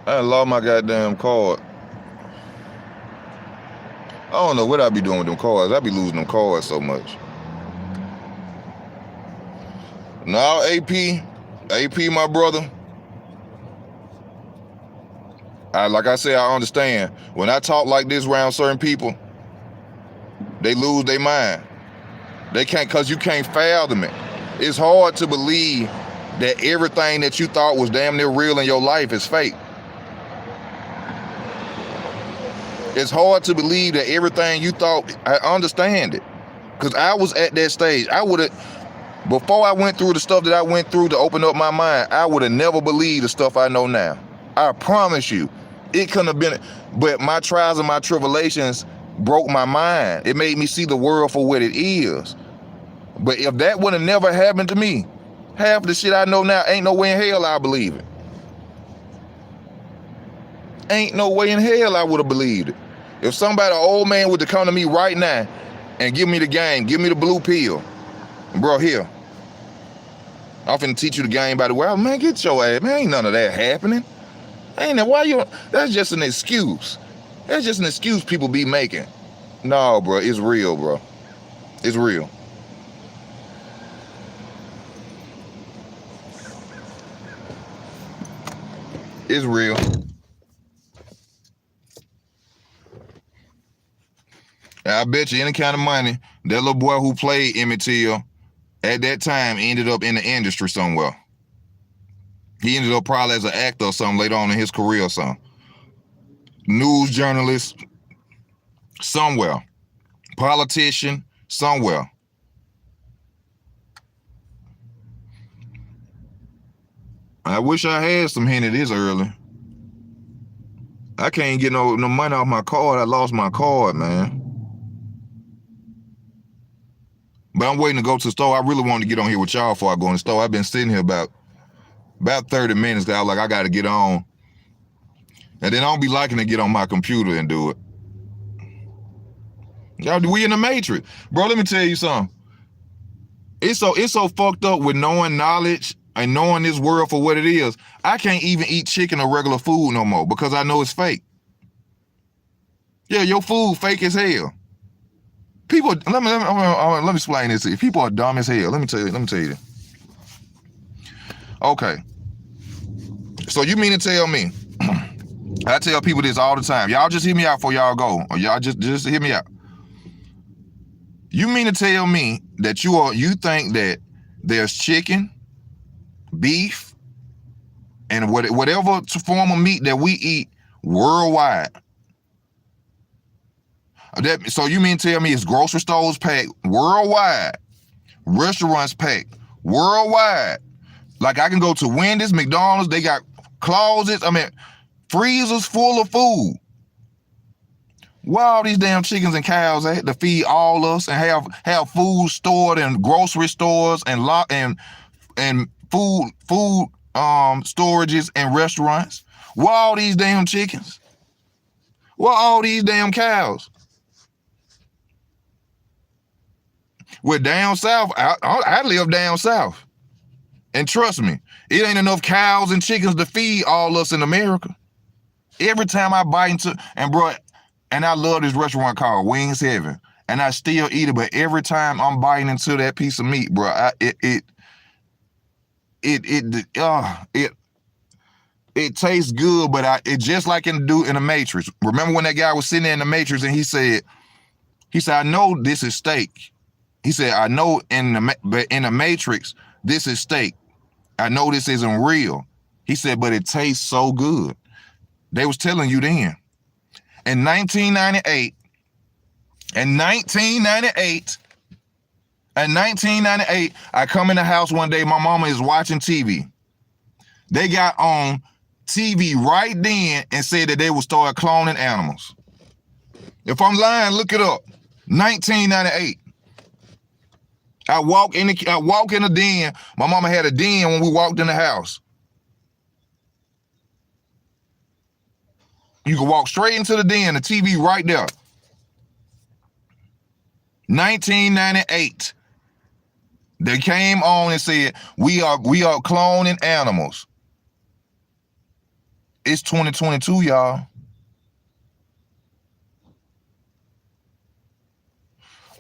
I lost my goddamn card. I don't know what I be doing with them cards. I be losing them cards so much. Now, AP, my brother. Like I said, I understand. When I talk like this around certain people, they lose their mind. They can't, because you can't fathom it. It's hard to believe that everything that you thought was damn near real in your life is fake. It's hard to believe that everything you thought, I understand it. Because I was at that stage. Before I went through the stuff that I went through to open up my mind, I would have never believed the stuff I know now. I promise you. It couldn't have been, but my trials and my tribulations broke my mind. It made me see the world for what it is. But if that would have never happened to me, half the shit I know now, ain't no way in hell I believe it. Ain't no way in hell I would have believed it. If somebody, an old man, would have come to me right now and give me the game, give me the blue pill, bro, here, I'm finna teach you the game by the way. Man, get your ass, man, ain't none of that happening. Ain't that why you? That's just an excuse. That's just an excuse people be making. No, bro, it's real, bro. It's real. It's real. I bet you any kind of money, that little boy who played Emmett Till at that time ended up in the industry somewhere. He ended up probably as an actor or something later on in his career or something. News journalist, somewhere. Politician, somewhere. I wish I had some hint of this early. I can't get no money off my card. I lost my card, man. But I'm waiting to go to the store. I really want to get on here with y'all before I go in the store. I've been sitting here about 30 minutes. I was like, I got to get on. And then I don't be liking to get on my computer and do it. Y'all, we in the Matrix. Bro, let me tell you something. It's so fucked up with knowing knowledge and knowing this world for what it is. I can't even eat chicken or regular food no more because I know it's fake. Yeah, your food fake as hell. People, let me explain this to you. People are dumb as hell. Let me tell you. Okay. So you mean to tell me, I tell people this all the time. Y'all just hear me out before y'all go. Or y'all just hear me out. You mean to tell me that you think that there's chicken, beef, and whatever form of meat that we eat worldwide? So you mean to tell me it's grocery stores packed worldwide, restaurants packed worldwide? Like I can go to Wendy's, McDonald's, they got closets, freezers full of food. Why all these damn chickens and cows had to feed all us and have food stored in grocery stores and food storages and restaurants? Why all these damn chickens? Why all these damn cows? We're down south. I live down south. And trust me, it ain't enough cows and chickens to feed all us in America. Every time I bite into, and bro, and I love this restaurant called Wings Heaven, and I still eat it, but every time I'm biting into that piece of meat, bro, it tastes good, but it just like in the Matrix. Remember when that guy was sitting there in the Matrix and he said, I know this is steak. He said, I know in the Matrix, this is steak. I know this isn't real. He said, but it tastes so good. They was telling you then. In 1998, I come in the house one day, my mama is watching TV. They got on TV right then and said that they would start cloning animals. If I'm lying, look it up. 1998. I walk in the den. My mama had a den when we walked in the house. You can walk straight into the den, the TV right there. 1998. They came on and said, we are cloning animals. It's 2022, y'all.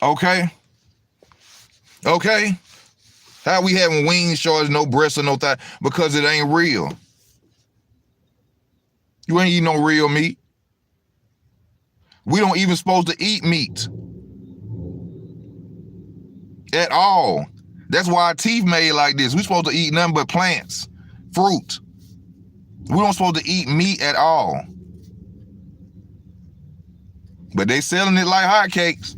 Okay. How we having wings shorts, no breasts or no thigh? Because it ain't real. You ain't eating no real meat. We don't even supposed to eat meat at all. That's why our teeth made like this. We supposed to eat nothing but plants, fruit. We don't supposed to eat meat at all. But they selling it like hotcakes.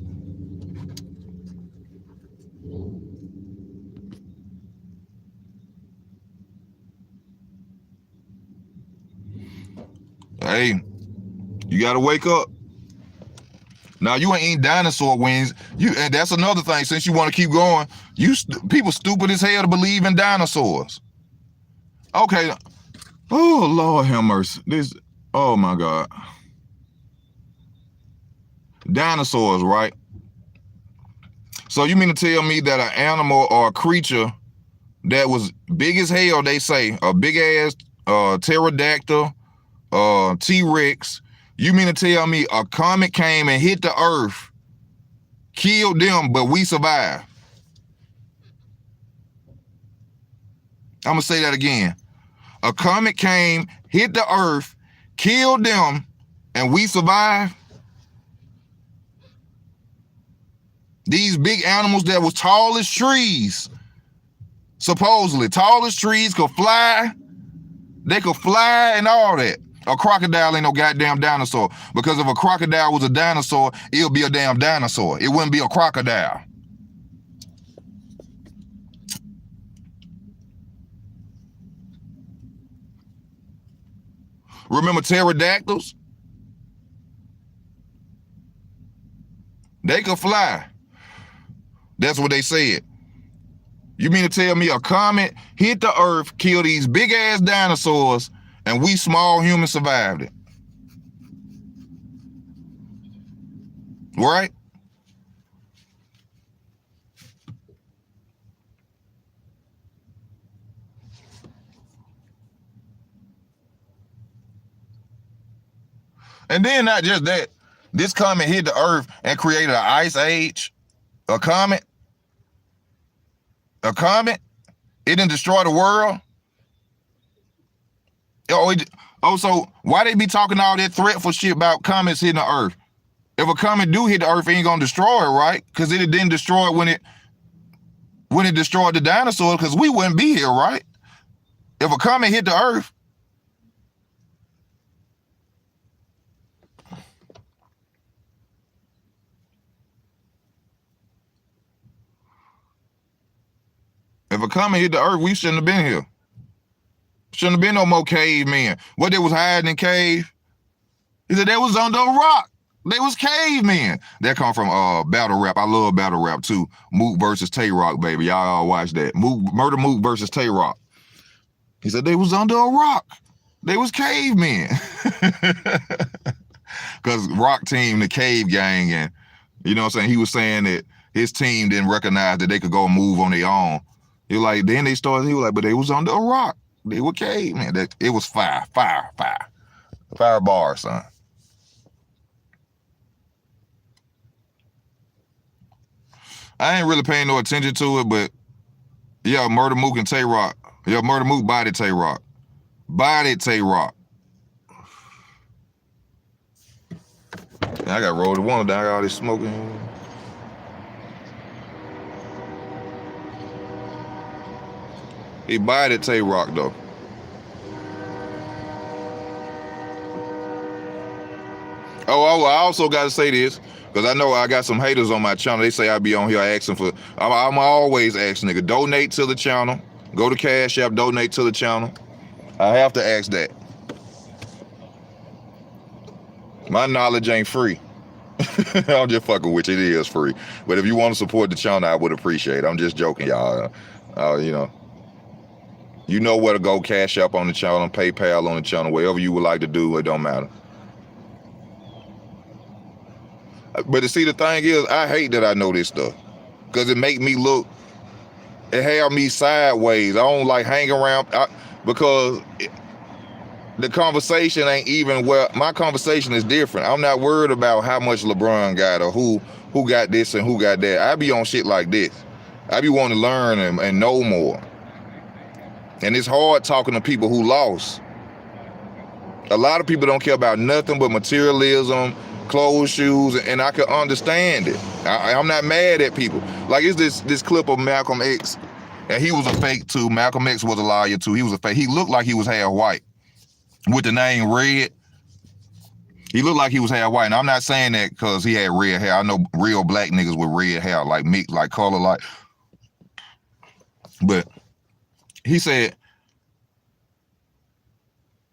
Hey, you gotta wake up. Now you ain't eating dinosaur wings. And that's another thing. Since you want to keep going, people stupid as hell to believe in dinosaurs. Okay. Oh Lord have mercy. Oh my God. Dinosaurs, right? So you mean to tell me that an animal or a creature that was big as hell, they say, a big ass pterodactyl, T-Rex, you mean to tell me a comet came and hit the earth, killed them, but we survived? I'm gonna say that again. A comet came, hit the earth, killed them, and we survived? These big animals that was tall as trees, supposedly tall as trees, could fly. They could fly and all that. A crocodile ain't no goddamn dinosaur. Because if a crocodile was a dinosaur, it'll be a damn dinosaur. It wouldn't be a crocodile. Remember pterodactyls? They could fly. That's what they said. You mean to tell me a comet hit the earth, killed these big ass dinosaurs, and we small humans survived it? Right? And then not just that, this comet hit the earth and created an ice age. A comet? It didn't destroy the world? So why they be talking all that threatful shit about comets hitting the earth? If a comet do hit the earth, it ain't gonna destroy it, right? Because it didn't destroy it when it destroyed the dinosaurs, because we wouldn't be here, right? If a comet hit the earth, we shouldn't have been here. Shouldn't have been no more cavemen. What, they was hiding in cave? He said they was under a rock. They was cavemen. That come from battle rap. I love battle rap too. Mook versus Tay-Rock, baby. Y'all all watch that. Murder Mook versus Tay-Rock. He said they was under a rock. They was cavemen. Because Rock team, the cave gang, and you know what I'm saying? He was saying that his team didn't recognize that they could go and move on their own. He was like, then they started, he was like, but they was under a rock. They were cavemen. It was fire bar, son. I ain't really paying no attention to it, but yeah, Murder Mook and Tay Rock. Yeah, Murder Mook bodied Tay Rock. Bodied Tay Rock. I got rolled the one down, I got all this smoking. He bodied Tay Rock though. Oh, I also got to say this, because I know I got some haters on my channel. They say I be on here asking for, I'm always asking, nigga, donate to the channel. Go to Cash App, donate to the channel. I have to ask that. My knowledge ain't free. I'm just fucking with you. It is free. But if you want to support the channel, I would appreciate it. I'm just joking, y'all. You know where to go. Cash App on the channel and PayPal on the channel. Whatever you would like to do, it don't matter. But to see, the thing is, I hate that I know this stuff, because it make me look, it have me sideways. I don't like hang around, because the conversation ain't even where my conversation is different. I'm not worried about how much LeBron got or who got this and who got that. I be on shit like this. I be wanting to learn and know more. And it's hard talking to people who lost. A lot of people don't care about nothing but materialism, clothes, shoes, and I can understand it. I'm not mad at people. Like, it's this clip of Malcolm X, and he was a fake too. Malcolm X was a liar too. He was a fake. He looked like he was half white with the name Red. He looked like he was half white, and I'm not saying that because he had red hair. I know real black niggas with red hair, like mixed, like color, like. But he said,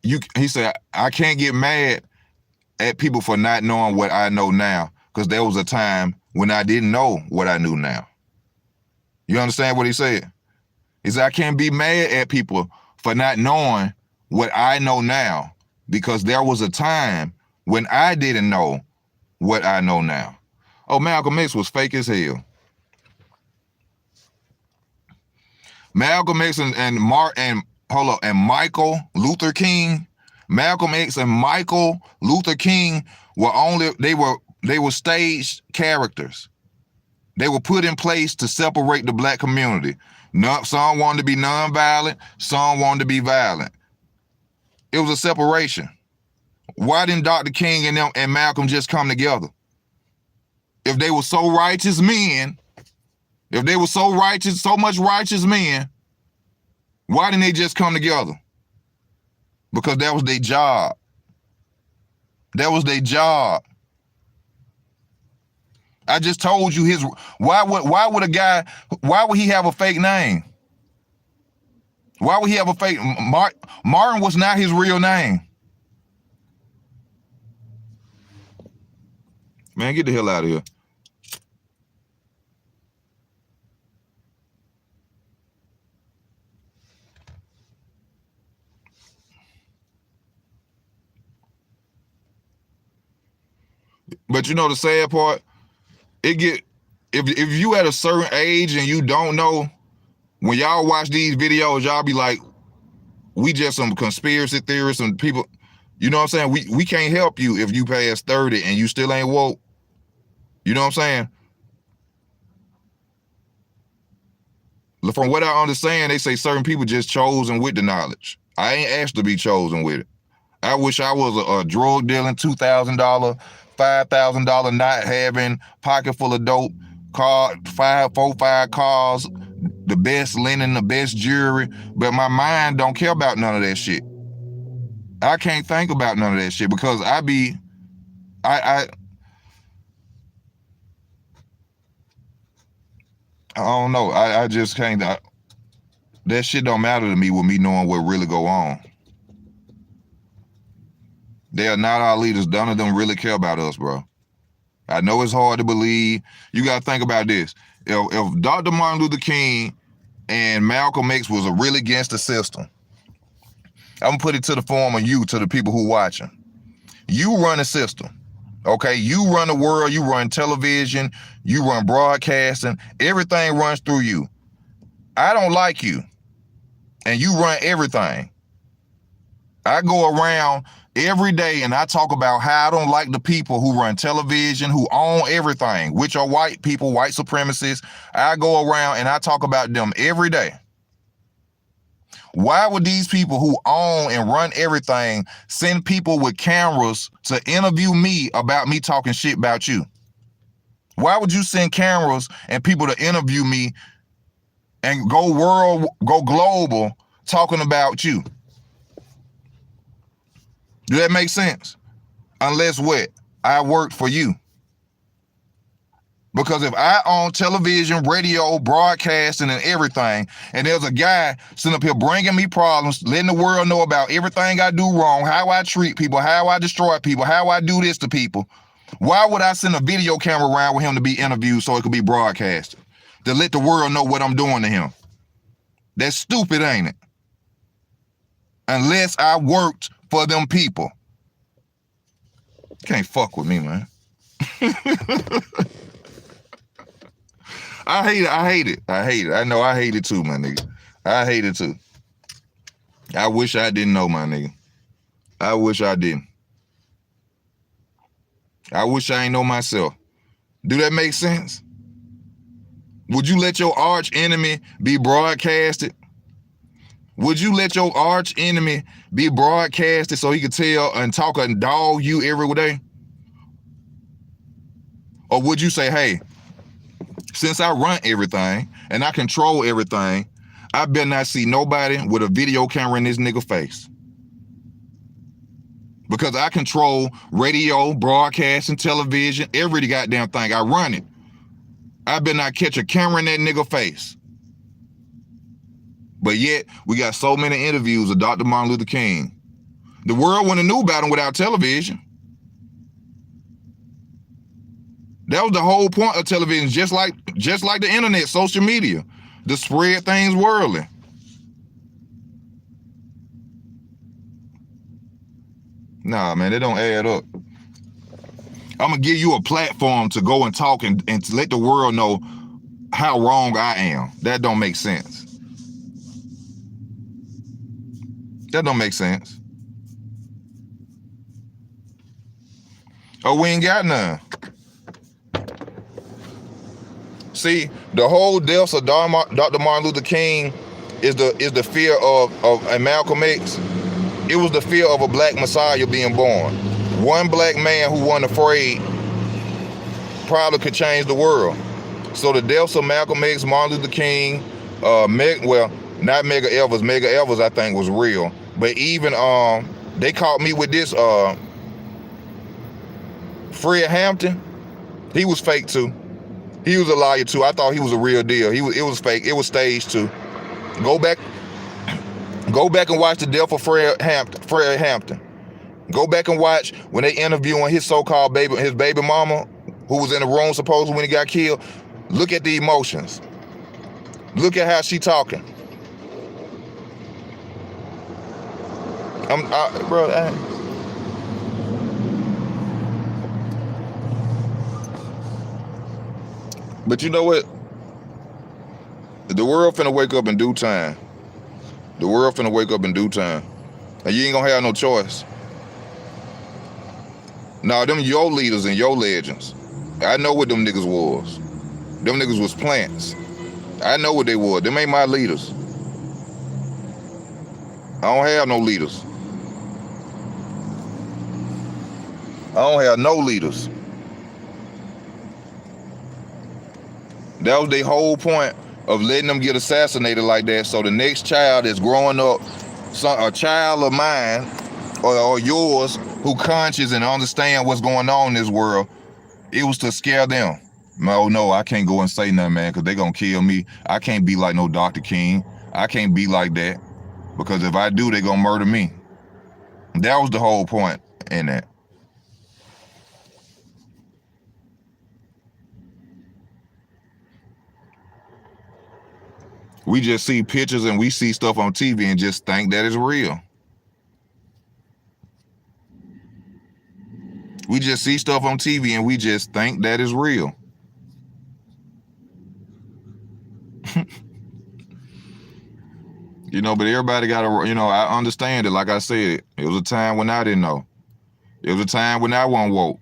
he said, I can't get mad at people for not knowing what I know now, because there was a time when I didn't know what I knew now. You understand what he said? He said, I can't be mad at people for not knowing what I know now, because there was a time when I didn't know what I know now. Oh, Malcolm X was fake as hell. Malcolm X and Michael Luther King. Malcolm X and Michael Luther King were they were staged characters. They were put in place to separate the black community. Some wanted to be nonviolent, some wanted to be violent. It was a separation. Why didn't Dr. King and Malcolm just come together? If they were so righteous men, if they were so righteous, so much righteous men, why didn't they just come together? Because that was their job. That was their job. I just told you why would he have a fake name? Why would he have a fake? Martin was not his real name. Man, get the hell out of here. But you know the sad part? If you at a certain age and you don't know, when y'all watch these videos, y'all be like, we just some conspiracy theorists and people, you know what I'm saying? We can't help you if you past 30 and you still ain't woke. You know what I'm saying? From what I understand, they say certain people just chosen with the knowledge. I ain't asked to be chosen with it. I wish I was a drug dealing, $2,000, $5,000 not having, pocket full of dope, car, 5 cars, the best linen, the best jewelry, but my mind don't care about none of that shit. I can't think about none of that shit because I don't know. I just can't. That shit don't matter to me with me knowing what really go on. They are not our leaders. None of them really care about us, bro. I know it's hard to believe. You got to think about this. If Dr. Martin Luther King and Malcolm X was really against the system, I'm going to put it to the form of you, to the people who watching. You run a system. Okay, you run the world, you run television, you run broadcasting, everything runs through you. I don't like you, and you run everything. I go around every day and I talk about how I don't like the people who run television, who own everything, which are white people, white supremacists. I go around and I talk about them every day. Why would these people who own and run everything send people with cameras to interview me about me talking shit about you? Why would you send cameras and people to interview me and go global talking about you? Do that make sense? Unless what? I worked for you. Because if I own television, radio, broadcasting, and everything, and there's a guy sitting up here bringing me problems, letting the world know about everything I do wrong, how I treat people, how I destroy people, how I do this to people, why would I send a video camera around with him to be interviewed so it could be broadcasted? To let the world know what I'm doing to him. That's stupid, ain't it? Unless I worked for them people. Can't fuck with me, man. I hate it. I know I hate it too, my nigga. I hate it too. I wish I didn't know, my nigga. I wish I didn't. I wish I ain't know myself. Do that make sense? Would you let your arch enemy be broadcasted? Would you let your arch enemy be broadcasted so he could tell and talk and dog you every day? Or would you say, hey, since I run everything and I control everything, I better not see nobody with a video camera in this nigga face. Because I control radio, broadcasting, television, every goddamn thing. I run it. I better not catch a camera in that nigga face. But yet, we got so many interviews of Dr. Martin Luther King. The world wouldn't have knew about him without television. That was the whole point of television, just like the internet, social media, to spread things worldly. Nah, man, it don't add up. I'm gonna give you a platform to go and talk and to let the world know how wrong I am. That don't make sense. That don't make sense. Oh, we ain't got none. See, the whole deaths of Dr. Martin Luther King is the fear of Malcolm X. It was the fear of a black messiah being born. One black man who wasn't afraid probably could change the world. So the deaths of Malcolm X, Martin Luther King, not Medgar Evers. Medgar Evers, I think, was real. But even they caught me with this Fred Hampton. He was fake too. He was a liar too. I thought he was a real deal. It was fake. It was staged too. Go back and watch the death of Fred Hampton. Go back and watch when they interviewing his so-called his baby mama, who was in the room supposedly when he got killed. Look at the emotions. Look at how she talking. But you know what? The world finna wake up in due time. The world finna wake up in due time. And you ain't gonna have no choice. Nah, them your leaders and your legends. I know what them niggas was. Them niggas was plants. I know what they were. Them ain't my leaders. I don't have no leaders. I don't have no leaders. That was the whole point of letting them get assassinated like that, so the next child that's growing up, a child of mine or yours who conscious and understand what's going on in this world, it was to scare them. No, I can't go and say nothing, man, because they're going to kill me. I can't be like no Dr. King. I can't be like that, because if I do, they're going to murder me. That was the whole point in that. We just see pictures and we see stuff on TV and just think that it's real. We just see stuff on TV and we just think that is real. You know, but everybody got to, you know, I understand it. Like I said, it was a time when I didn't know. It was a time when I wasn't woke.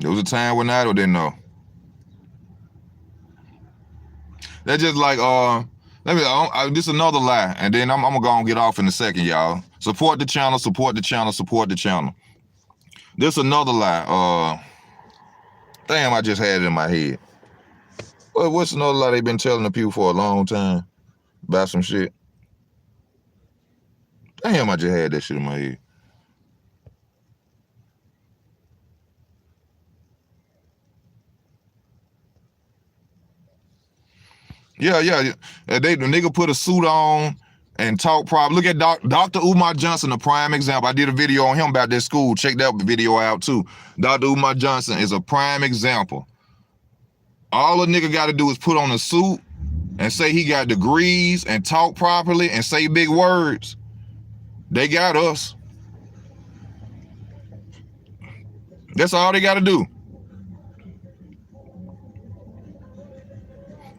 It was a time when I didn't know. That's just like, this another lie, and then I'm gonna get off in a second, y'all. Support the channel, support the channel, support the channel. This another lie. Damn, I just had it in my head. Well, what's another lie they've been telling the people for a long time about some shit? Damn, I just had that shit in my head. Yeah. The nigga put a suit on and talk proper. Look at Dr. Umar Johnson, a prime example. I did a video on him about that school. Check that video out too. Dr. Umar Johnson is a prime example. All a nigga got to do is put on a suit and say he got degrees and talk properly and say big words. They got us. That's all they got to do.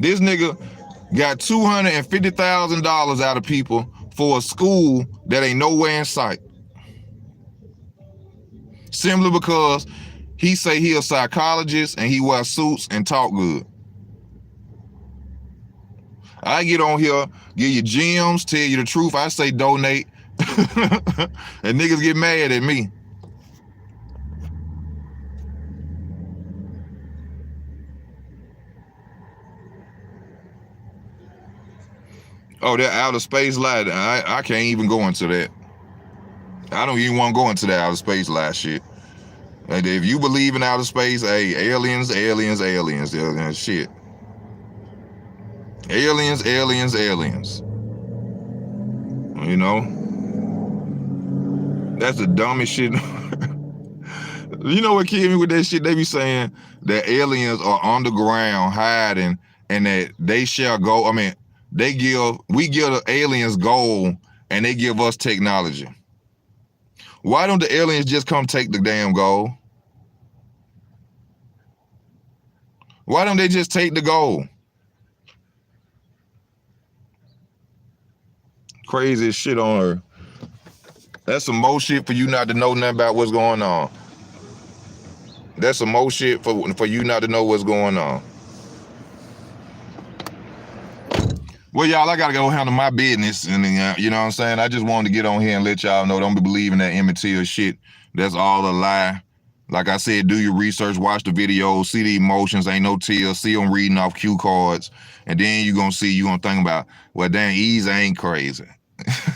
This nigga got $250,000 out of people for a school that ain't nowhere in sight. Simply because he say he a psychologist and he wear suits and talk good. I get on here, give you gems, tell you the truth. I say donate. And niggas get mad at me. Oh, that outer space lie. I can't even go into that. I don't even want to go into that outer space lie shit. Like, if you believe in outer space, hey, aliens, shit. Aliens. You know? That's the dumbest shit. You know what killed me with that shit? They be saying that aliens are underground hiding and that they shall go. I mean, we give the aliens gold and they give us technology. Why don't the aliens just come take the damn gold? Why don't they just take the gold? Crazy shit on her. That's some more shit for you not to know nothing about what's going on. That's some more shit for you not to know what's going on. Well, y'all, I gotta go handle my business, and you know what I'm saying? I just wanted to get on here and let y'all know, don't be believing that Emmett shit. That's all a lie. Like I said, do your research, watch the videos, see the emotions, ain't no tears, see them reading off cue cards, and then you gonna think about, well, damn, Easy ain't crazy.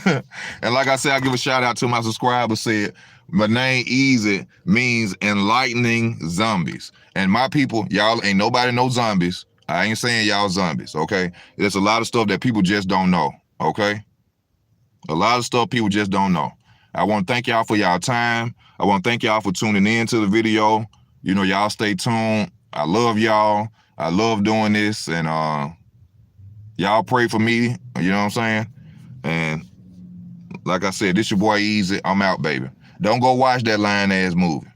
And like I said, I give a shout out to my subscriber said, my name Easy means enlightening zombies. And my people, y'all ain't nobody know zombies. I ain't saying y'all zombies, okay? There's a lot of stuff that people just don't know, okay? A lot of stuff people just don't know. I want to thank y'all for y'all time. I want to thank y'all for tuning in to the video. You know, y'all stay tuned. I love y'all. I love doing this. And y'all pray for me. You know what I'm saying? And like I said, this your boy Easy. I'm out, baby. Don't go watch that lying ass movie.